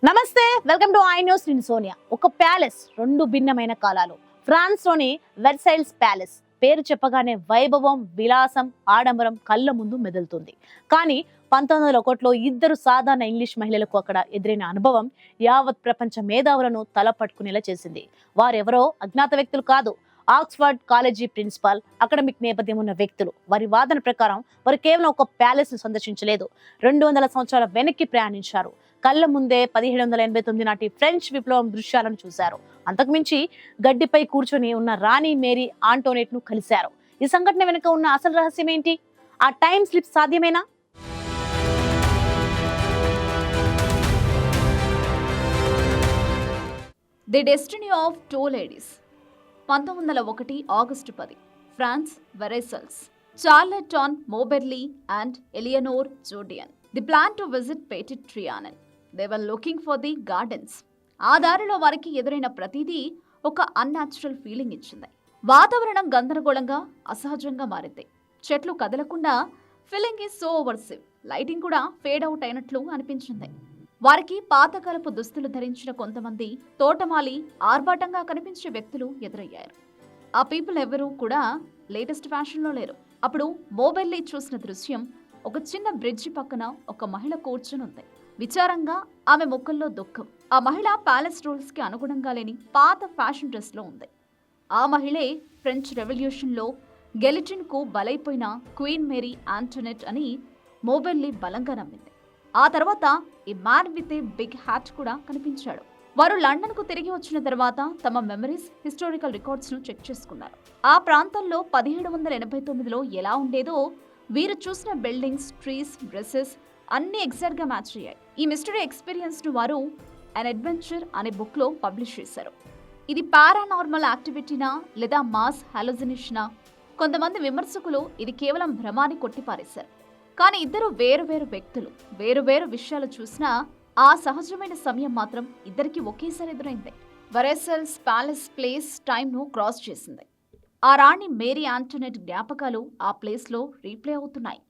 నమస్తే, welcome to I news. నేను సోనియా. ఒక ప్యాలెస్, రెండు భిన్నమైన కాలాలు. ఫ్రాన్స్ లోని వెర్సైల్స్ ప్యాలెస్ పేరు చెప్పగానే వైభవం, విలాసం, ఆడంబరం కళ్ళ ముందు మెదులుతుంది. కానీ 1901లో ఇద్దరు సాధారణ ఇంగ్లీష్ మహిళలకు అక్కడ ఎదురైన అనుభవం యావత్ ప్రపంచ మేధావులను తలపట్టుకునేలా చేసింది. వారెవరో అజ్ఞాత వ్యక్తులు కాదు, ఆక్స్ఫర్డ్ కాలేజీ ప్రిన్సిపాల్, అకాడమిక్ నేపథ్యం ఉన్న వ్యక్తులు. వారి వాదన ప్రకారం వారు కేవలం ఒక ప్యాలెస్ ను సందర్శించలేదు, 200 సంవత్సరాల వెనక్కి ప్రయాణించారు. కళ్ళ ముందే 1789 నాటి ఫ్రెంచ్ విప్లవం దృశ్యాలను చూశారు. అంతకుమించి గడ్డిపై కూర్చొని ఉన్న రాణి మేరీ ఆంటోనెట్ ను కలిశారు. ఈ సంఘటన వెనుక ఉన్న అసలు రహస్యం ఏంటి? ఆ టైం స్లిప్ సాధ్యమేనా? The destiny of two ladies. 1901 August 10, France, Versailles. Charlotte Anne Moberly and Eleanor Jourdain. The plan to visit Petit Trianon. They were looking for the gardens. ఆ దారిలో వారికి ఎదురైన ప్రతిదీ ఒక అన్‌నాచురల్ ఫీలింగ్ ఇచ్చింది. వాతావరణం గందరగోళంగా, అసహజంగా మారింది. చెట్లు కదలకుండా, ఫీలింగ్ ఈజ్ సో ఓవర్సివ్. లైటింగ్ కూడా ఫేడ్ అవుట్ అయినట్లు అనిపించింది. వారికి పాతకాలపు దుస్తులు ధరించిన కొంతమంది తోటమాలి, ఆర్భాటంగా కనిపించే వ్యక్తులు ఎదురయ్యారు. ఆ పీపుల్ ఎవరూ కూడా లేటెస్ట్ ఫ్యాషన్లో లేరు. అప్పుడు మోబెర్లీ చూసిన దృశ్యం, ఒక చిన్న బ్రిడ్జి పక్కన ఒక మహిళ కూర్చుని ఉంది. విచారంగా, ఆమె ముఖంలో దుఃఖం. ఆ మహిళ ప్యాలెస్ రూల్స్ కి అనుగుణంగా లేని పాత ఫ్యాషన్ డ్రెస్ లో ఉంది. ఆ మహిళే ఫ్రెంచ్ రెవల్యూషన్ లో గెలిటిన్ కు బలైపోయిన క్వీన్ మేరీ ఆంటోనెట్ అని మోబెర్లీ బలంగా నమ్మింది. ఆ తర్వాత ఈ man with a big hat కూడా కనిపించాడు. వారు లండన్ కు తిరిగి వచ్చిన తర్వాత తమ మెమరీస్, హిస్టారికల్ రికార్డ్స్ ను చెక్ చేసుకున్నారు. ఆ ప్రాంతంలో 1789లో ఎలా ఉండేదో వీరు చూసిన బిల్డింగ్స్, ట్రీస్, డ్రెస్సెస్ అన్ని ఎగ్జాక్ట్ గా మ్యాచ్ అయ్యాయి. ఈ మిస్టరీ ఎక్స్పీరియన్స్ ను వారు అన్ అడ్వెంచర్ అనే బుక్ లో పబ్లిష్ చేశారు. ఇది పారానార్మల్ యాక్టివిటీనా లేదా మాస్ హాలోజినేషనా? కొంతమంది విమర్శకులు ఇది కేవలం భ్రమాన్ని కొట్టిపారేశారు. కానీ ఇద్దరు వేరు వ్యక్తులు, వేరు విషయాలు చూసినా ఆ సహజమైన సమయం మాత్రం ఇద్దరికి ఒకేసారి ఎదురైంది. వెరైసల్స్ ప్యాలెస్ ప్లేస్ టైం ను క్రాస్ చేసింది. ఆ రాణి మేరీ ఆంటోనెట్ జ్ఞాపకాలు ఆ ప్లేస్ లో రీప్లే అవుతున్నాయి.